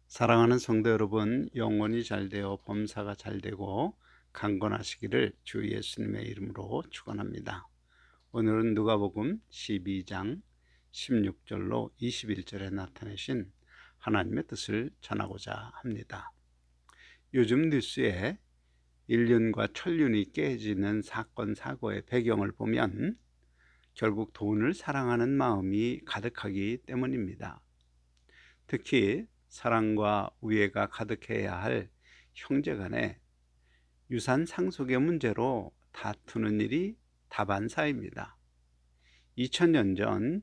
사랑하는 성도 여러분, 영혼이 잘 되어 범사가 잘 되고 강건하시기를 주 예수님의 이름으로 축원합니다. 오늘은 누가복음 12장 16절로 21절에 나타내신 하나님의 뜻을 전하고자 합니다. 요즘 뉴스에 인륜과 천륜이 깨지는 사건 사고의 배경을 보면 결국 돈을 사랑하는 마음이 가득하기 때문입니다. 특히 사랑과 우애가 가득해야 할 형제간에 유산 상속의 문제로 다투는 일이 다반사입니다. 2000년 전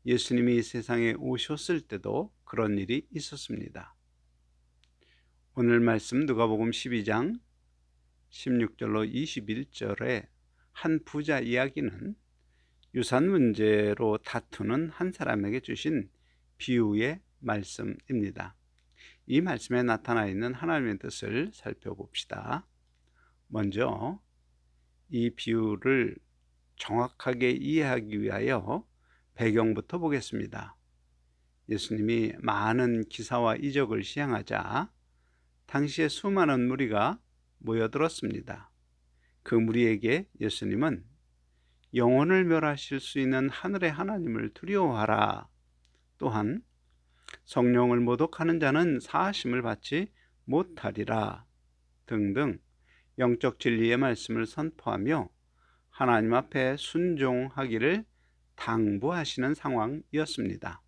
예수님이 이 세상에 오셨을 때도 그런 일이 있었습니다. 오늘 말씀 누가복음 12장 16절로 21절의 한 부자 이야기는 유산 문제로 다투는 한 사람에게 주신 비유의 말씀입니다. 이 말씀에 나타나 있는 하나님의 뜻을 살펴봅시다. 먼저 이 비유를 정확하게 이해하기 위하여 배경부터 보겠습니다. 예수님이 많은 기사와 이적을 시행하자 당시에 수많은 무리가 모여들었습니다. 그 무리에게 예수님은 영혼을 멸하실 수 있는 하늘의 하나님을 두려워하라, 또한 성령을 모독하는 자는 사하심을 받지 못하리라 등등 영적 진리의 말씀을 선포하며 하나님 앞에 순종하기를 당부하시는 상황이었습니다.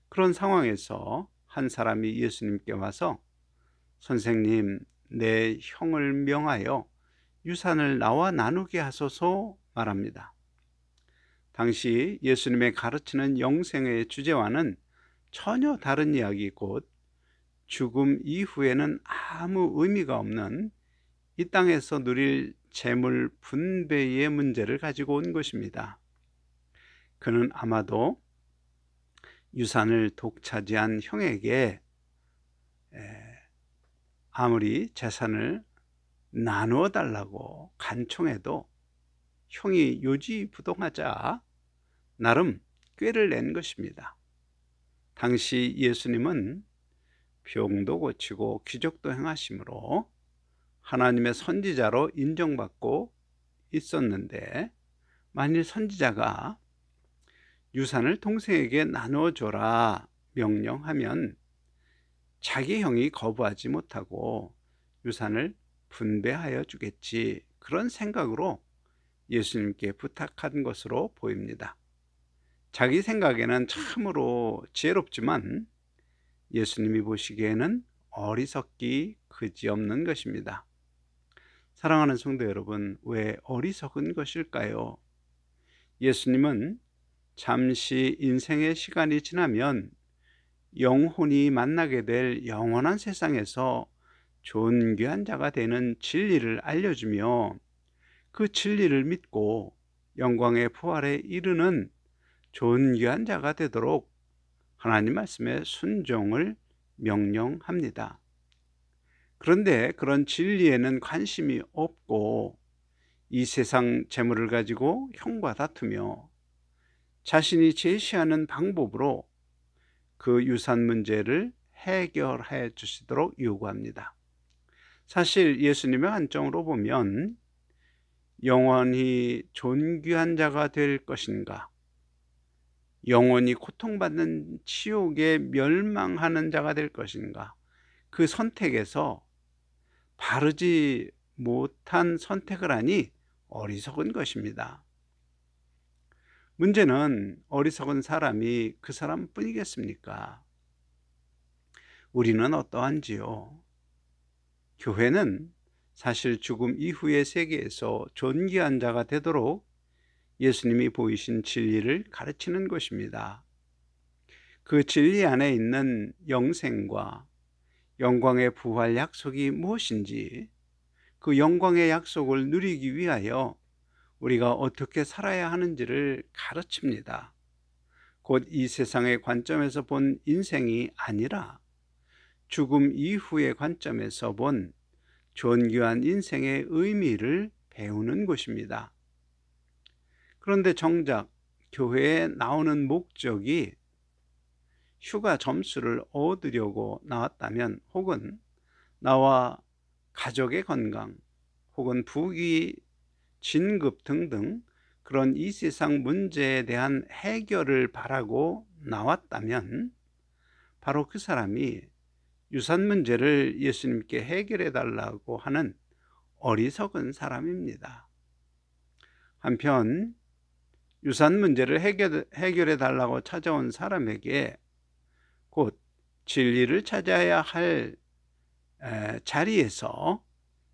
그런 상황에서 한 사람이 예수님께 와서 선생님, 내 형을 명하여 유산을 나와 나누게 하소서 말합니다. 당시 예수님의 가르치는 영생의 주제와는 전혀 다른 이야기, 곧 죽음 이후에는 아무 의미가 없는 이 땅에서 누릴 재물 분배의 문제를 가지고 온 것입니다. 그는 아마도 유산을 독차지한 형에게 아무리 재산을 나누어 달라고 간청해도 형이 요지부동하자 나름 꾀를 낸 것입니다. 당시 예수님은 병도 고치고 기적도 행하심으로 하나님의 선지자로 인정받고 있었는데, 만일 선지자가 유산을 동생에게 나눠줘라 명령하면 자기 형이 거부하지 못하고 유산을 분배하여 주겠지, 그런 생각으로 예수님께 부탁한 것으로 보입니다. 자기 생각에는 참으로 지혜롭지만 예수님이 보시기에는 어리석기 그지없는 것입니다. 사랑하는 성도 여러분, 왜 어리석은 것일까요? 예수님은 잠시 인생의 시간이 지나면 영혼이 만나게 될 영원한 세상에서 존귀한 자가 되는 진리를 알려주며 그 진리를 믿고 영광의 부활에 이르는 존귀한 자가 되도록 하나님 말씀에 순종을 명령합니다. 그런데 그런 진리에는 관심이 없고 이 세상 재물을 가지고 형과 다투며 자신이 제시하는 방법으로 그 유산 문제를 해결해 주시도록 요구합니다. 사실 예수님의 관점으로 보면 영원히 존귀한 자가 될 것인가, 영원히 고통받는 지옥에 멸망하는 자가 될 것인가, 그 선택에서 바르지 못한 선택을 하니 어리석은 것입니다. 문제는 어리석은 사람이 그 사람뿐이겠습니까? 우리는 어떠한지요? 교회는 사실 죽음 이후의 세계에서 존귀한 자가 되도록 예수님이 보이신 진리를 가르치는 것입니다. 그 진리 안에 있는 영생과 영광의 부활 약속이 무엇인지, 그 영광의 약속을 누리기 위하여 우리가 어떻게 살아야 하는지를 가르칩니다. 곧 이 세상의 관점에서 본 인생이 아니라 죽음 이후의 관점에서 본 존귀한 인생의 의미를 배우는 곳입니다. 그런데 정작 교회에 나오는 목적이 휴가 점수를 얻으려고 나왔다면, 혹은 나와 가족의 건강, 혹은 부귀, 진급 등등 그런 이 세상 문제에 대한 해결을 바라고 나왔다면, 바로 그 사람이 유산 문제를 예수님께 해결해 달라고 하는 어리석은 사람입니다. 한편 유산 문제를 해결해 달라고 찾아온 사람에게 곧 진리를 찾아야 할 자리에서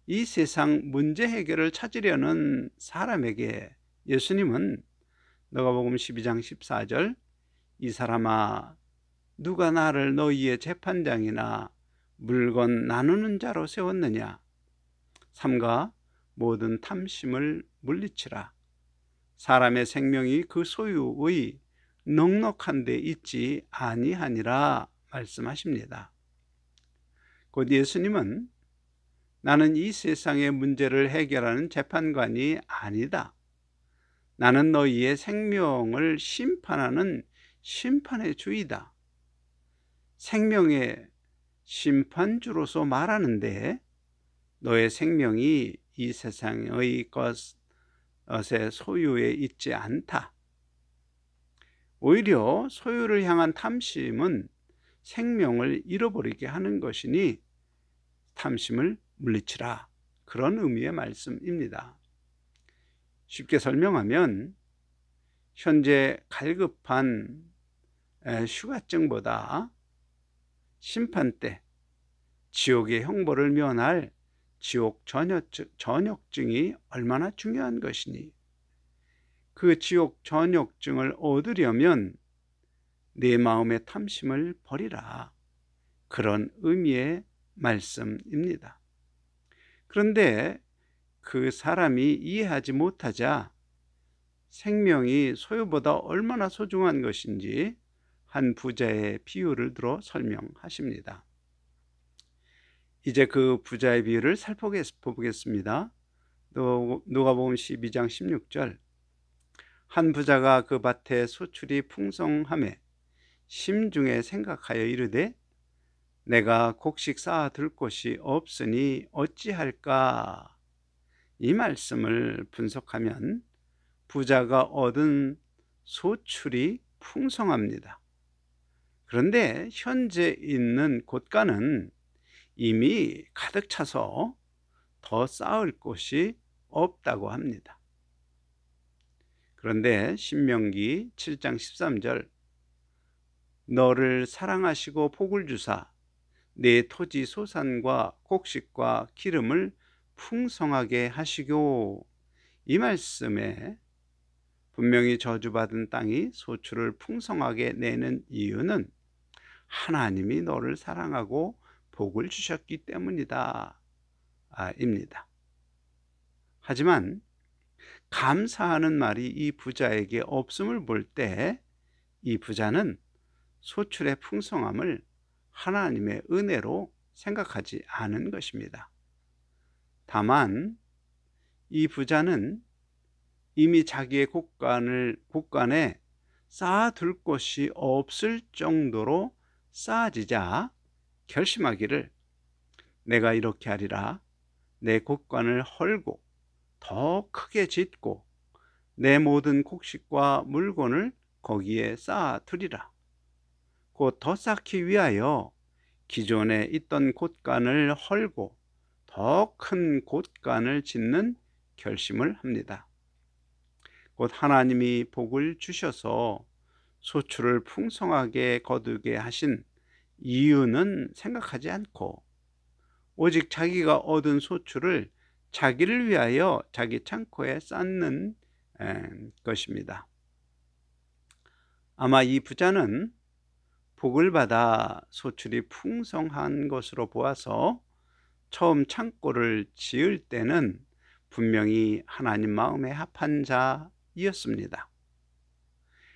이 세상 문제 해결을 찾으려는 사람에게 예수님은 누가복음 12장 14절, 이 사람아, 누가 나를 너희의 재판장이나 물건 나누는 자로 세웠느냐? 삼가 모든 탐심을 물리치라. 사람의 생명이 그 소유의 넉넉한 데 있지 아니하니라 말씀하십니다. 곧 예수님은 나는 이 세상의 문제를 해결하는 재판관이 아니다. 나는 너희의 생명을 심판하는 심판의 주이다. 생명의 심판주로서 말하는데 너의 생명이 이 세상의 것의 소유에 있지 않다. 오히려 소유를 향한 탐심은 생명을 잃어버리게 하는 것이니 탐심을 물리치라. 그런 의미의 말씀입니다. 쉽게 설명하면 현재 갈급한 휴가증보다 심판 때 지옥의 형벌을 면할 지옥 전역증이 얼마나 중요한 것이니, 그 지옥 전역증을 얻으려면 내 마음의 탐심을 버리라. 그런 의미의 말씀입니다. 그런데 그 사람이 이해하지 못하자 생명이 소유보다 얼마나 소중한 것인지 한 부자의 비유를 들어 설명하십니다. 이제 그 부자의 비유를 살펴보겠습니다. 누가복음 12장 16절, 한 부자가 그 밭에 소출이 풍성하매 심중에 생각하여 이르되 내가 곡식 쌓아 둘 곳이 없으니 어찌할까? 이 말씀을 분석하면 부자가 얻은 소출이 풍성합니다. 그런데 현재 있는 곳간은 이미 가득 차서 더 쌓을 곳이 없다고 합니다. 그런데 신명기 7장 13절, 너를 사랑하시고 복을 주사 내 토지 소산과 곡식과 기름을 풍성하게 하시고, 이 말씀에 분명히 저주받은 땅이 소출을 풍성하게 내는 이유는 하나님이 너를 사랑하고 복을 주셨기 때문이다 입니다. 하지만 감사하는 말이 이 부자에게 없음을 볼 때 이 부자는 소출의 풍성함을 하나님의 은혜로 생각하지 않은 것입니다. 다만 이 부자는 이미 자기의 곳간에 쌓아둘 곳이 없을 정도로 쌓아지자 결심하기를, 내가 이렇게 하리라. 내 곳간을 헐고 더 크게 짓고 내 모든 곡식과 물건을 거기에 쌓아두리라. 곧 더 쌓기 위하여 기존에 있던 곳간을 헐고 더 큰 곳간을 짓는 결심을 합니다. 곧 하나님이 복을 주셔서 소출을 풍성하게 거두게 하신 이유는 생각하지 않고 오직 자기가 얻은 소출을 자기를 위하여 자기 창고에 쌓는 것입니다. 아마 이 부자는 복을 받아 소출이 풍성한 것으로 보아서 처음 창고를 지을 때는 분명히 하나님 마음에 합한 자이었습니다.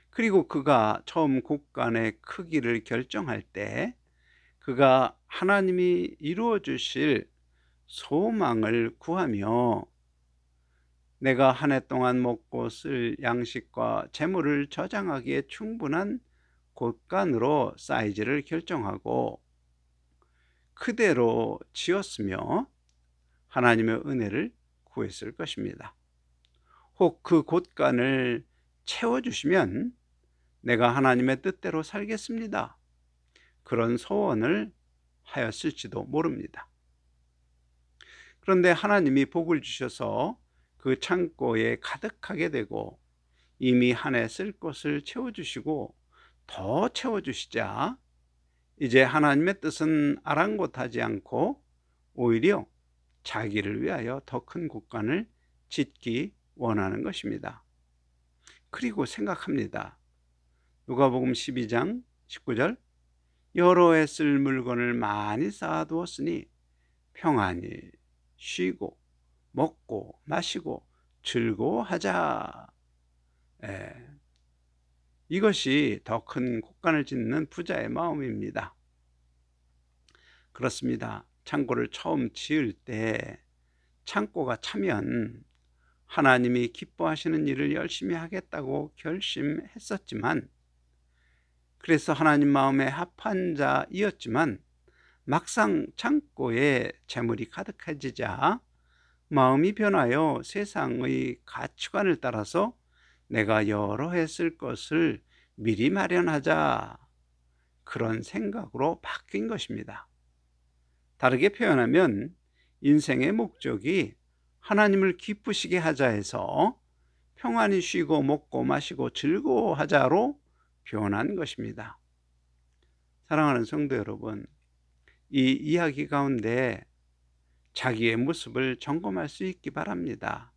그리고 그가 처음 곳간의 크기를 결정할 때 그가 하나님이 이루어 주실 소망을 구하며 내가 한 해 동안 먹고 쓸 양식과 재물을 저장하기에 충분한 곳간으로 사이즈를 결정하고 그대로 지었으며 하나님의 은혜를 구했을 것입니다. 혹 그 곳간을 채워주시면 내가 하나님의 뜻대로 살겠습니다, 그런 소원을 하였을지도 모릅니다. 그런데 하나님이 복을 주셔서 그 창고에 가득하게 되고 이미 한 해 쓸 것을 채워주시고 더 채워주시자 이제 하나님의 뜻은 아랑곳하지 않고 오히려 자기를 위하여 더 큰 곳간을 짓기 원하는 것입니다. 그리고 생각합니다. 누가복음 12장 19절, 여러 해 쓸 물건을 많이 쌓아두었으니 평안히 쉬고 먹고 마시고 즐거워하자. 이것이 더 큰 곳간을 짓는 부자의 마음입니다. 그렇습니다. 창고를 처음 지을 때 창고가 차면 하나님이 기뻐하시는 일을 열심히 하겠다고 결심했었지만, 그래서 하나님 마음에 합한 자이었지만 막상 창고에 재물이 가득해지자 마음이 변하여 세상의 가치관을 따라서 내가 여러 해 쓸 것을 미리 마련하자, 그런 생각으로 바뀐 것입니다. 다르게 표현하면 인생의 목적이 하나님을 기쁘시게 하자 해서 평안히 쉬고 먹고 마시고 즐거워하자로 변한 것입니다. 사랑하는 성도 여러분, 이 이야기 가운데 자기의 모습을 점검할 수 있기 바랍니다.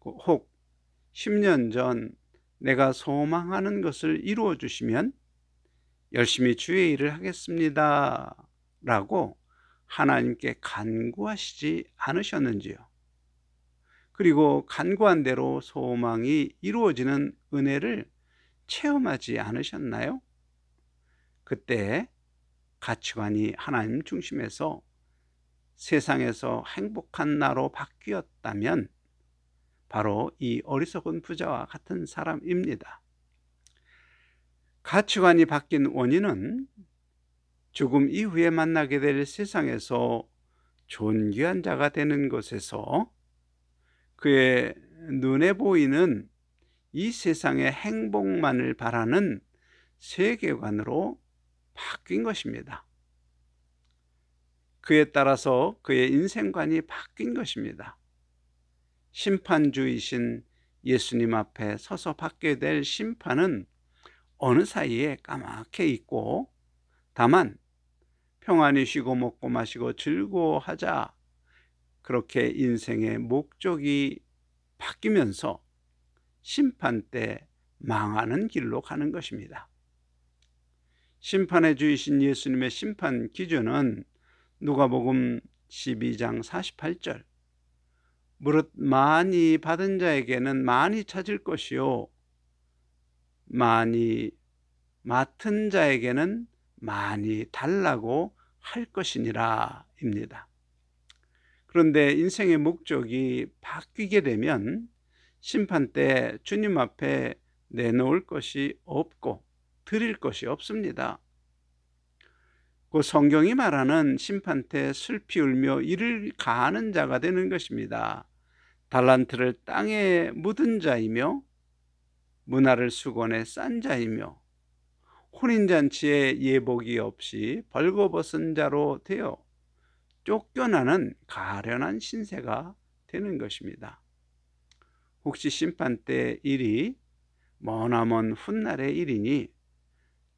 혹 10년 전 내가 소망하는 것을 이루어 주시면 열심히 주의 일을 하겠습니다 라고 하나님께 간구하시지 않으셨는지요? 그리고 간구한 대로 소망이 이루어지는 은혜를 체험하지 않으셨나요? 그때 가치관이 하나님 중심에서 세상에서 행복한 나로 바뀌었다면 바로 이 어리석은 부자와 같은 사람입니다. 가치관이 바뀐 원인은 죽음 이후에 만나게 될 세상에서 존귀한 자가 되는 것에서 그의 눈에 보이는 이 세상의 행복만을 바라는 세계관으로 바뀐 것입니다. 그에 따라서 그의 인생관이 바뀐 것입니다. 심판주이신 예수님 앞에 서서 받게 될 심판은 어느 사이에 까맣게 있고, 다만 평안히 쉬고 먹고 마시고 즐거워하자, 그렇게 인생의 목적이 바뀌면서 심판 때 망하는 길로 가는 것입니다. 심판의 주이신 예수님의 심판 기준은 누가복음 12장 48절, 무릇 많이 받은 자에게는 많이 찾을 것이요 많이 맡은 자에게는 많이 달라고 할 것이니라 입니다. 그런데 인생의 목적이 바뀌게 되면 심판 때 주님 앞에 내놓을 것이 없고 드릴 것이 없습니다. 그 성경이 말하는 심판 때 슬피 울며 이를 가하는 자가 되는 것입니다. 달란트를 땅에 묻은 자이며 문화를 수건에 싼 자이며 혼인잔치에 예복이 없이 벌거벗은 자로 되어 쫓겨나는 가련한 신세가 되는 것입니다. 혹시 심판 때 일이 머나먼 훗날의 일이니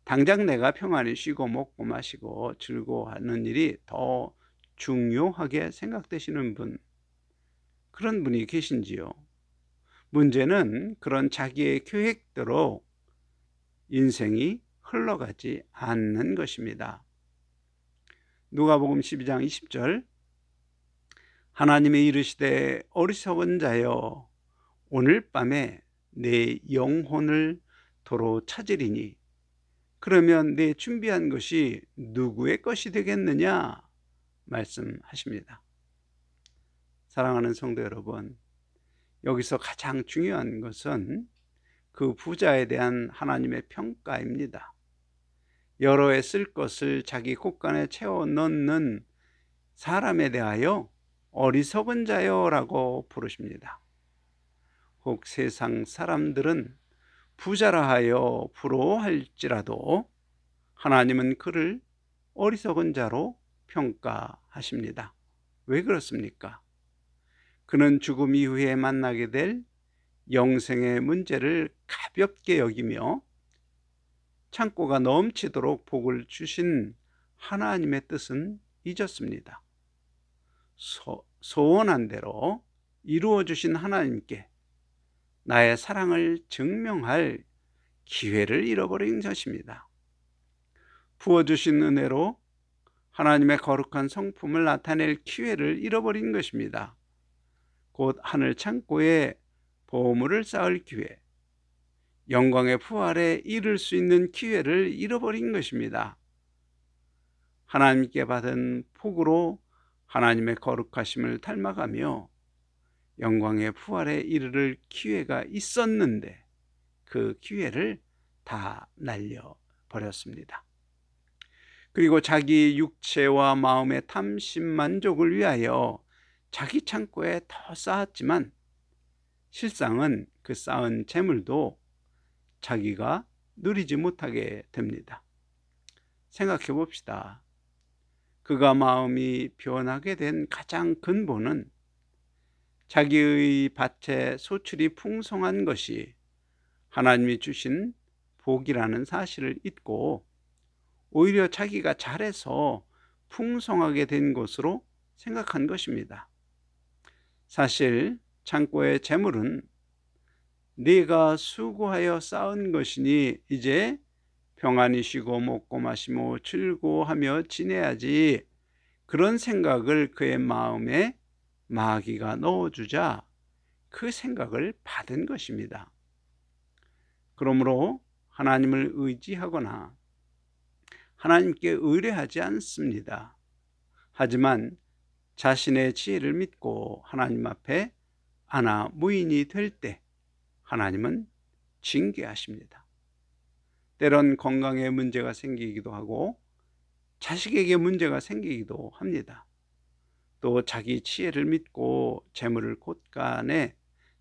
당장 내가 평안히 쉬고 먹고 마시고 즐거워하는 일이 더 중요하게 생각되시는 분, 그런 분이 계신지요? 문제는 그런 자기의 계획대로 인생이 흘러가지 않는 것입니다. 누가복음 12장 20절, 하나님이 이르시되 어리석은 자여 오늘 밤에 내 영혼을 도로 찾으리니 그러면 내 준비한 것이 누구의 것이 되겠느냐 말씀하십니다. 사랑하는 성도 여러분, 여기서 가장 중요한 것은 그 부자에 대한 하나님의 평가입니다. 여러 해 쓸 것을 자기 곳간에 채워 넣는 사람에 대하여 어리석은 자여라고 부르십니다. 혹 세상 사람들은 부자라 하여 부러워할지라도 하나님은 그를 어리석은 자로 평가하십니다. 왜 그렇습니까? 그는 죽음 이후에 만나게 될 영생의 문제를 가볍게 여기며 창고가 넘치도록 복을 주신 하나님의 뜻은 잊었습니다. 소원한 대로 이루어 주신 하나님께 나의 사랑을 증명할 기회를 잃어버린 것입니다. 부어주신 은혜로 하나님의 거룩한 성품을 나타낼 기회를 잃어버린 것입니다. 곧 하늘 창고에 보물을 쌓을 기회, 영광의 부활에 이를 수 있는 기회를 잃어버린 것입니다. 하나님께 받은 복으로 하나님의 거룩하심을 닮아가며 영광의 부활에 이르를 기회가 있었는데 그 기회를 다 날려버렸습니다. 그리고 자기 육체와 마음의 탐심만족을 위하여 자기 창고에 더 쌓았지만 실상은 그 쌓은 재물도 자기가 누리지 못하게 됩니다. 생각해 봅시다. 그가 마음이 변하게 된 가장 근본은 자기의 밭에 소출이 풍성한 것이 하나님이 주신 복이라는 사실을 잊고 오히려 자기가 잘해서 풍성하게 된 것으로 생각한 것입니다. 사실 창고의 재물은 네가 수고하여 쌓은 것이니 이제 평안히 쉬고 먹고 마시고 즐거워하며 지내야지, 그런 생각을 그의 마음에 마귀가 넣어주자 그 생각을 받은 것입니다. 그러므로 하나님을 의지하거나 하나님께 의뢰하지 않습니다. 하지만 자신의 지혜를 믿고 하나님 앞에 안아 무인이 될 때 하나님은 징계하십니다. 때론 건강에 문제가 생기기도 하고 자식에게 문제가 생기기도 합니다. 또 자기 지혜를 믿고 재물을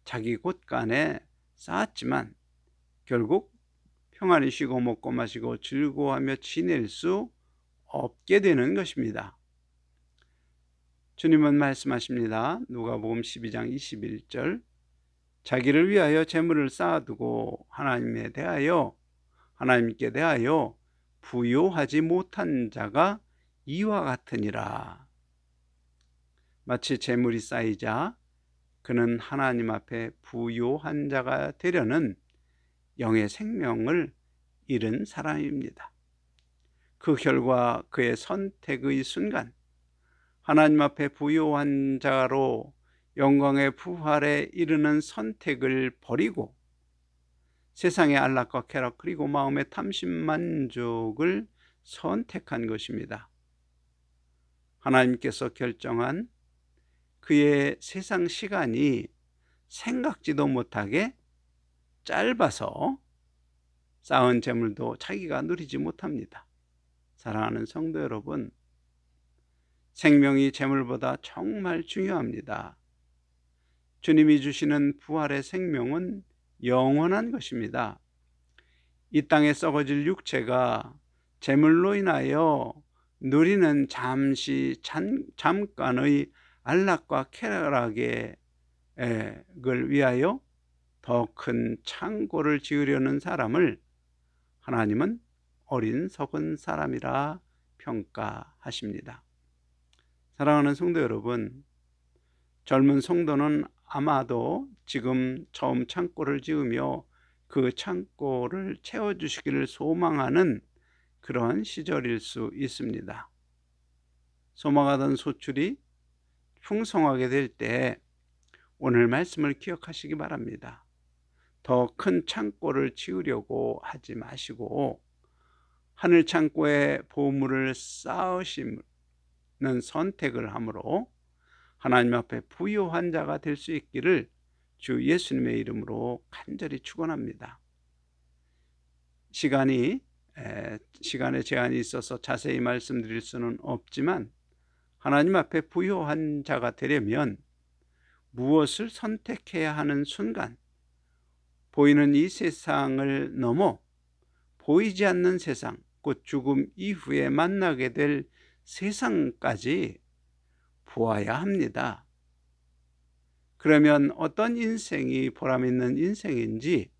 자기 곳간에 쌓았지만 결국 평안히 쉬고 먹고 마시고 즐거워하며 지낼 수 없게 되는 것입니다. 주님은 말씀하십니다. 누가복음 12장 21절, 자기를 위하여 재물을 쌓아두고 하나님께 대하여 부요하지 못한 자가 이와 같으니라. 마치 재물이 쌓이자 그는 하나님 앞에 부요한 자가 되려는 영의 생명을 잃은 사람입니다. 그 결과 그의 선택의 순간 하나님 앞에 부요한 자로 영광의 부활에 이르는 선택을 버리고 세상의 안락과 쾌락 그리고 마음의 탐심만족을 선택한 것입니다. 하나님께서 결정한 그의 세상 시간이 생각지도 못하게 짧아서 쌓은 재물도 자기가 누리지 못합니다. 사랑하는 성도 여러분, 생명이 재물보다 정말 중요합니다. 주님이 주시는 부활의 생명은 영원한 것입니다. 이 땅에 썩어질 육체가 재물로 인하여 누리는 잠깐의 안락과 쾌락을 위하여 더 큰 창고를 지으려는 사람을 하나님은 어리석은 사람이라 평가하십니다. 사랑하는 성도 여러분, 젊은 성도는 아마도 지금 처음 창고를 지으며 그 창고를 채워주시기를 소망하는 그런 시절일 수 있습니다. 소망하던 소출이 풍성하게 될 때 오늘 말씀을 기억하시기 바랍니다. 더 큰 창고를 지으려고 하지 마시고 하늘 창고에 보물을 쌓으시는 선택을 함으로 하나님 앞에 부요한 자가 될 수 있기를 주 예수님의 이름으로 간절히 축원합니다. 시간의 제한이 있어서 자세히 말씀드릴 수는 없지만, 하나님 앞에 부요한 자가 되려면 무엇을 선택해야 하는 순간, 보이는 이 세상을 넘어 보이지 않는 세상, 곧 죽음 이후에 만나게 될 세상까지 보아야 합니다. 그러면 어떤 인생이 보람 있는 인생인지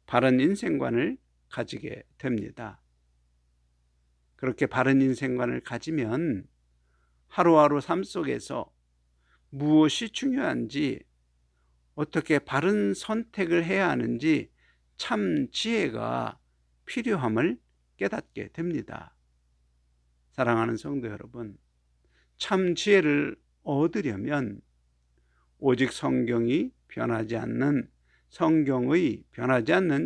바른 인생관을 가지게 됩니다. 그렇게 바른 인생관을 가지면 하루하루 삶 속에서 무엇이 중요한지, 어떻게 바른 선택을 해야 하는지 참 지혜가 필요함을 깨닫게 됩니다. 사랑하는 성도 여러분, 참 지혜를 얻으려면 오직 성경의 변하지 않는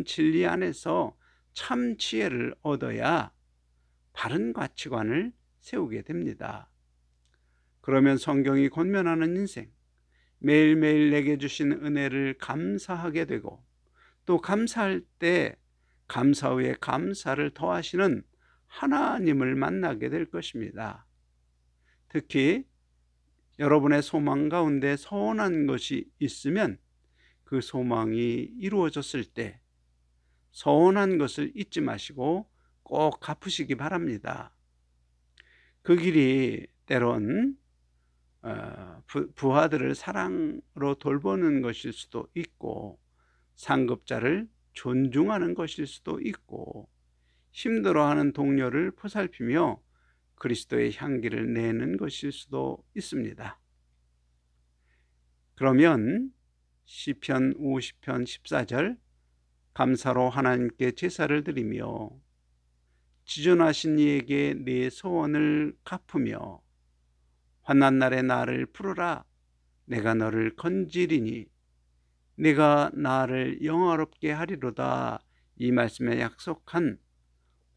진리 안에서 참 지혜를 얻어야 바른 가치관을 세우게 됩니다. 그러면 성경이 권면하는 인생, 매일매일 내게 주신 은혜를 감사하게 되고, 또 감사할 때 감사 후에 감사를 더하시는 하나님을 만나게 될 것입니다. 특히 여러분의 소망 가운데 선한 것이 있으면 그 소망이 이루어졌을 때 선한 것을 잊지 마시고 꼭 갚으시기 바랍니다. 그 길이 때론 부하들을 사랑으로 돌보는 것일 수도 있고, 상급자를 존중하는 것일 수도 있고, 힘들어하는 동료를 보살피며 그리스도의 향기를 내는 것일 수도 있습니다. 그러면 시편 50편 14절, 감사로 하나님께 제사를 드리며 지존하신 이에게 내 소원을 갚으며 환난 날에 나를 부르라. 내가 너를 건지리니 내가 나를 영화롭게 하리로다. 이 말씀에 약속한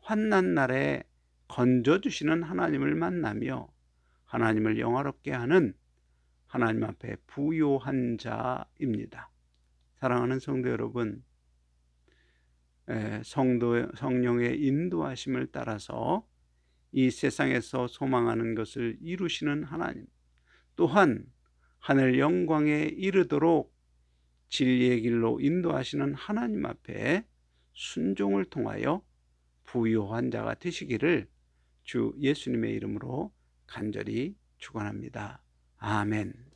환난 날에 건져주시는 하나님을 만나며 하나님을 영화롭게 하는 하나님 앞에 부요한 자입니다. 사랑하는 성도 여러분, 성령의 인도하심을 따라서 이 세상에서 소망하는 것을 이루시는 하나님, 또한 하늘 영광에 이르도록 진리의 길로 인도하시는 하나님 앞에 순종을 통하여 부요한 자가 되시기를 주 예수님의 이름으로 간절히 축원합니다. 아멘.